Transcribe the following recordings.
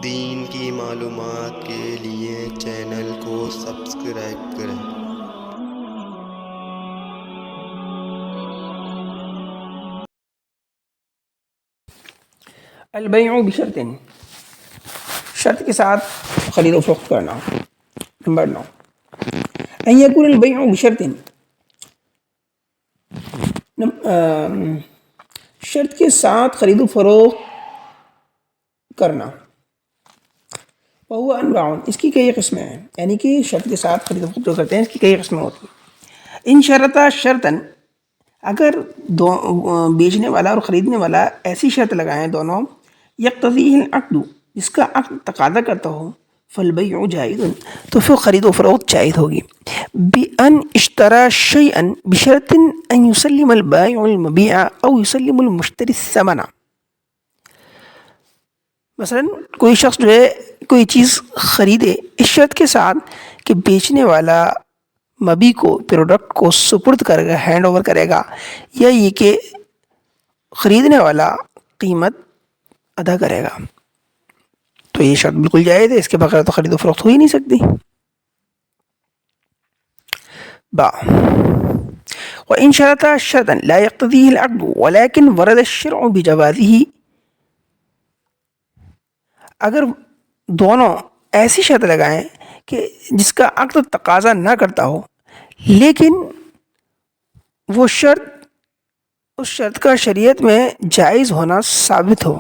دین کی معلومات کے لیے چینل کو سبسکرائب کریں۔ البیع بشرط، شرط کے ساتھ خرید و فروخت کرنا۔ نمبر 9، ان یکون البیع بشرط، شرط کے ساتھ خرید و فروخت کرنا۔ وہو انواع، اس کی کئی قسمیں ہیں، یعنی کہ شرط کے ساتھ خرید و فروخت کرتے ہیں، اس کی کئی قسمیں ہوتی ہیں۔ ان شرطا شرطن، اگر بیچنے والا اور خریدنے والا ایسی شرط لگائیں دونوں، یقتضیہ العقد، جس کا عقد تقاضا کرتا ہو، فالبیع جائز، تو پھر خرید و فروخت جائز ہوگی۔ بأن اشترى شيئا بشرط ان يسلم البائع المبيع او يسلم المشتري الثمن۔ مثلا کوئی شخص جو ہے کوئی چیز خریدے اس شرط کے ساتھ کہ بیچنے والا مبی کو پروڈکٹ کو سپرد کرے گا، ہینڈ اوور کرے گا، یا یہ کہ خریدنے والا قیمت ادا کرے گا، تو یہ شرط بالکل جائز ہے، اس کے بغیر تو خرید و فروخت ہو ہی نہیں سکتی۔ با وإن شرط شرطا لا يقتضيه العقد ولكن ورد الشرع بجوازه، اگر دونوں ایسی شرط لگائیں کہ جس کا عقد تقاضا نہ کرتا ہو، لیکن وہ شرط اس شرط کا شریعت میں جائز ہونا ثابت ہو،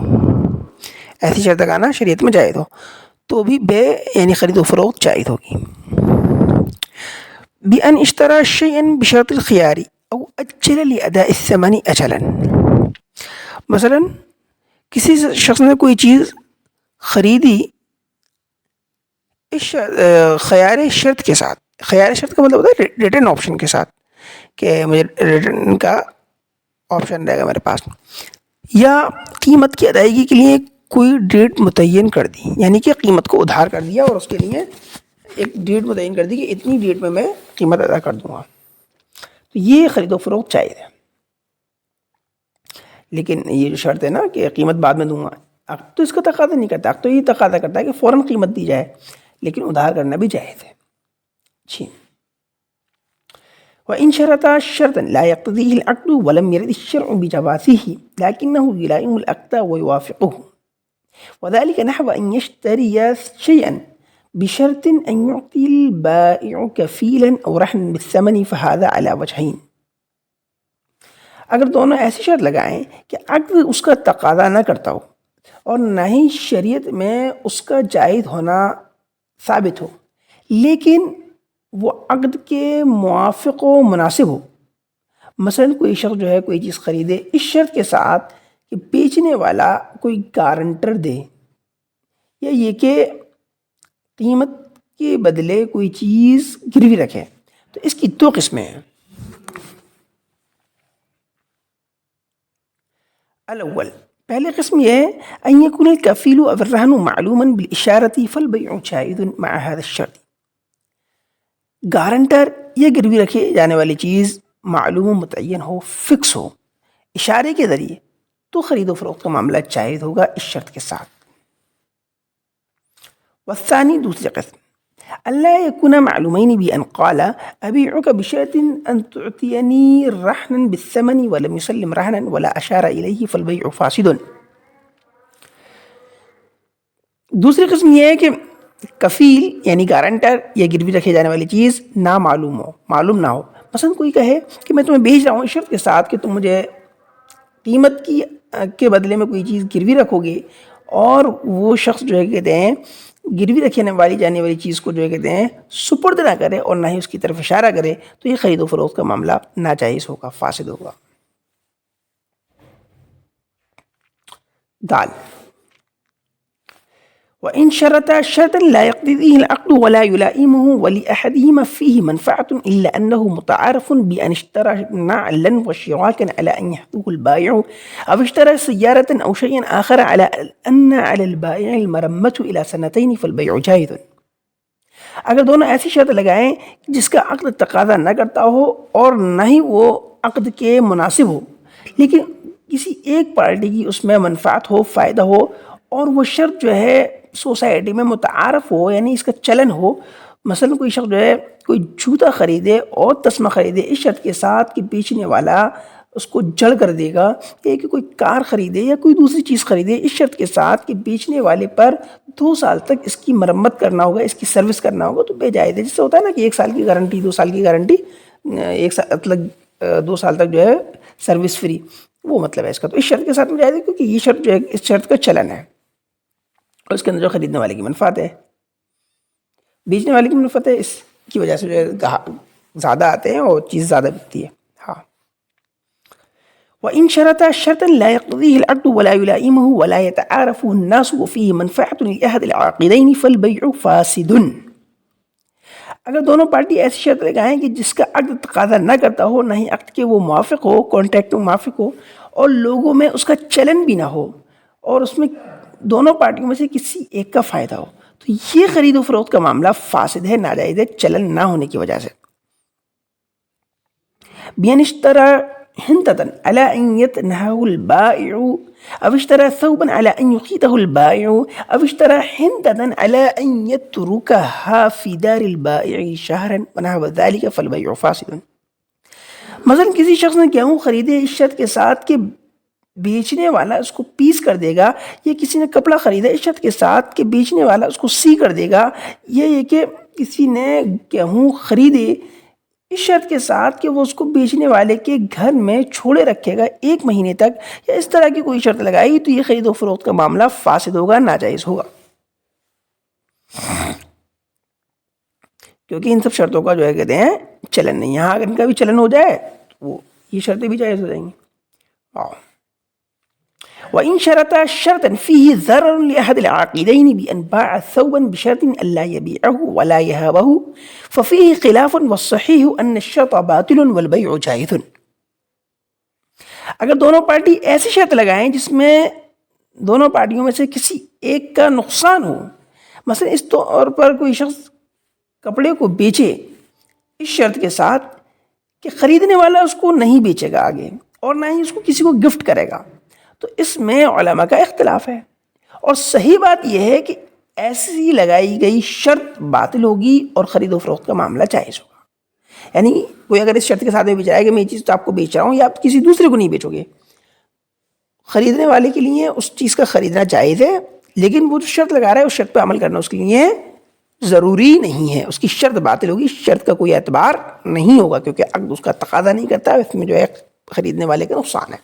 ایسی شرط لگانا شریعت میں جائز ہو، تو بھی بے یعنی خرید و فروخت جائز ہوگی۔ بأن اشترى شيئا بشرط الخيار او اجل لأداء الثمن اجلا، مثلا کسی شخص نے کوئی چیز خریدی اس خیار شرط کے ساتھ، خیار شرط کا مطلب ہوتا ہے ریٹرن آپشن کے ساتھ، کہ مجھے ریٹرن کا آپشن رہے گا میرے پاس، یا قیمت کی ادائیگی کے لیے کوئی ڈیٹ متعین کر دی، یعنی کہ قیمت کو ادھار کر دیا اور اس کے لیے ایک ڈیٹ متعین کر دی کہ اتنی ڈیٹ میں قیمت ادا کر دوں گا، تو یہ خرید و فروخت جائز ہے۔ لیکن یہ جو شرط ہے نا کہ قیمت بعد میں دوں گا، عقد تو اس کا تقاضا نہیں کرتا، عقد تو یہ تقاضا کرتا ہے کہ فوراً قیمت دی جائے، لیکن ادھار کرنا بھی جائز ہے۔ جی، وإن شرطا شرطا لا يقتضيه العقد ولم يرد الشرع بجوازه لكنه يلائم العقد ويوافقه، وذلك نحو أن يشتري شيئا بشرط أن يعطي البائع كفيلا أو رهنا بالثمن فهذا على وجهين۔ اگر دونوں ایسی شرط لگائیں کہ عقد اس کا تقاضا نہ کرتا ہو اور نہ ہی شریعت میں اس کا جائز ہونا ثابت ہو، لیکن وہ عقد کے موافق و مناسب ہو، مثلا کوئی شخص جو ہے کوئی چیز خریدے اس شرط کے ساتھ کہ بیچنے والا کوئی گارنٹر دے، یا یہ کہ قیمت کے بدلے کوئی چیز گروی رکھے، تو اس کی دو قسمیں ہیں۔ الاول، پہلی قسم یہ ہے ان یکون الکفیل او الرہن معلوما بالاشارۃ فالبیع جائز مع هذا الشرط، گارنٹر یا گروی رکھے جانے والی چیز معلوم و متعین ہو، فکس ہو، اشارے کے ذریعے، تو خرید و فروخت کا معاملہ جائز ہوگا اس شرط کے ساتھ۔ والثانی، دوسری قسم، الا يكون معلومين بأن قال ابيعك بشرط ان تعطيني رهنا بالثمن ولم يسلم رهنا ولا اشار اليه فالبيع فاسد۔ دوسری قسم یہ ہے کہ کفیل یعنی گارنٹر یا گروی رکھے جانے والی چیز نہ معلوم ہو، معلوم نہ ہو، مثلا کوئی کہے کہ میں تمہیں بیچ رہا ہوں اس شرط کے ساتھ کہ تم مجھے قیمت کی کے بدلے میں کوئی چیز گروی رکھو گے، اور وہ شخص جو ہے کہتے ہیں گروی رکھنے والی جانے والی چیز کو جو ہے کہتے ہیں سپرد نہ کرے اور نہ ہی اس کی طرف اشارہ کرے، تو یہ خرید و فروخت کا معاملہ ناجائز ہوگا، فاسد ہوگا۔ دال، وإن شرط شرطا لا يقتضيه العقد ولا يلائمه ولأحدهما فيه منفعة إلا أنه متعارف بأن اشترى نعلا وشراكا على أن يحذوه البائع أو اشترى سيارة أو شيئا آخر على أن على البائع المرمة إلى سنتين فالبيع جائز۔ اگر دونوں ایسی شرط لگائیں جس کا عقد تقاضا نہ کرتا ہو اور نہ ہی وہ عقد کے مناسب ہو، لیکن کسی ایک پارٹی کی اس میں منفعت ہو، فائدہ ہو، اور وہ شرط جو ہے سوسائٹی میں متعارف ہو، یعنی اس کا چلن ہو. مثلا کوئی شخص جو ہے کوئی جوتا خریدے اور تسمہ خریدے اس شرط کے ساتھ کہ بیچنے والا اس کو جڑ کر دے گا، یا کہ کوئی کار خریدے یا کوئی دوسری چیز خریدے اس شرط کے ساتھ کہ بیچنے والے پر 2 سال تک اس کی مرمت کرنا ہوگا، اس کی سروس کرنا ہوگا، تو بے جائز ہے. جس سے ہوتا ہے نا کہ 1 سال کی گارنٹی، 2 سال کی گارنٹی، 1 سال مطلب 2 سال تک جو ہے سروس فری، وہ مطلب ہے اس کا. تو اس شرط کے ساتھ میں جائز ہے کیونکہ یہ شرط جو ہے اس شرط کا چلن ہے اور اس کے اندر جو خریدنے والے کی منفعت ہے، بیچنے والے کی منفعت ہے، اس کی وجہ سے جو ہے زیادہ آتے ہیں اور چیز زیادہ بکتی ہے. ہاں. وَإِن شَرَطَ شَرْطًا لَا يَقْتَضِيهِ الْعَقْدُ وَلَا يُلَائِمُهُ وَلَا يَتَعَارَفُهُ النَّاسُ وَفِيهِ مَنْفَعَةٌ لِأَحَدِ الْعَاقِدَيْنِ فَالْبَيْعُ فَاسِدٌ. اگر دونوں پارٹی ایسی شرط لگائیں کہ جس کا عقد تقاضا نہ کرتا ہو، نہ ہی عقد کے وہ موافق ہو، کانٹریکٹ میں موافق ہو، اور لوگوں میں اس کا چلن بھی نہ ہو، اور اس میں دونوں پارٹیوں میں سے کسی ایک کا فائدہ ہو، تو یہ خرید و فروخت کا معاملہ فاسد ہے، ناجائز ہے، چلن نہ ہونے کی وجہ سے. بِأَنِ اشْتَرَى حِنْطَةً عَلَىٰ أَنْ يَتْنَهَهُ الْبَائِعُ أَوْ اشْتَرَى ثَوْبًا عَلَىٰ أَنْ يُقِيتَهُ الْبَائِعُ أَوْ اشْتَرَى حِنْطَةً عَلَىٰ أَنْ يَتْرُكَهَا فِي دَارِ الْبَائِعِ شَهْرًا وَنَحْوَ ذَلِكَ فَالْبَيْعُ فَاسِدٌ. مثلا کسی شخص نے گیہوں خریدے اس شرط کے ساتھ کہ بیچنے والا اس کو پیس کر دے گا، یا کسی نے کپڑا خریدا اس شرط کے ساتھ کہ بیچنے والا اس کو سی کر دے گا، یا یہ کہ کسی نے گیہوں خریدے اس شرط کے ساتھ کہ وہ اس کو بیچنے والے کے گھر میں چھوڑے رکھے گا 1 مہینے تک، یا اس طرح کی کوئی شرط لگائی، تو یہ خرید و فروخت کا معاملہ فاسد ہوگا، ناجائز ہوگا. کیونکہ ان سب شرطوں کا جو ہے کہتے ہیں چلن نہیں. یہاں اگر ان کا بھی چلن ہو جائے تو وہ یہ شرطیں بھی جائز ہو جائیں گی. وَإِن شَرَطَ شَرْطًا فِيهِ ضَرَرٌ لِأَحَدِ الْعَاقِدَيْنِ بِأَنْ بَاعَ ثَوْبًا بِشَرْطٍ أَلَّا يَبِيعَهُ وَلَا يَهَابَهُ فَفِيهِ خِلَافٌ وَالصَّحِيحُ أَنَّ الشَّرْطَ بَاطِلٌ وَالْبَيْعُ جَائِزٌ. اگر دونوں پارٹی ایسی شرط لگائیں جس میں دونوں پارٹیوں میں سے کسی ایک کا نقصان ہو، مثلا اس طور پر کوئی شخص کپڑے کو بیچے اس شرط کے ساتھ کہ خریدنے والا اس کو نہیں بیچے گا آگے، اور نہ ہی اس کو کسی کو گفٹ کرے گا، تو اس میں علماء کا اختلاف ہے. اور صحیح بات یہ ہے کہ ایسی لگائی گئی شرط باطل ہوگی اور خرید و فروخت کا معاملہ جائز ہوگا. یعنی کوئی اگر اس شرط کے ساتھ میں بیچ رہا ہے کہ میں یہ چیز تو آپ کو بیچ رہا ہوں، یا آپ کسی دوسرے کو نہیں بیچو گے، خریدنے والے کے لیے اس چیز کا خریدنا جائز ہے، لیکن وہ جو شرط لگا رہا ہے اس شرط پہ عمل کرنا اس کے لیے ضروری نہیں ہے. اس کی شرط باطل ہوگی، شرط کا کوئی اعتبار نہیں ہوگا، کیونکہ عقد اس کا تقاضا نہیں کرتا، اس میں جو ہے خریدنے والے کا نقصان ہے.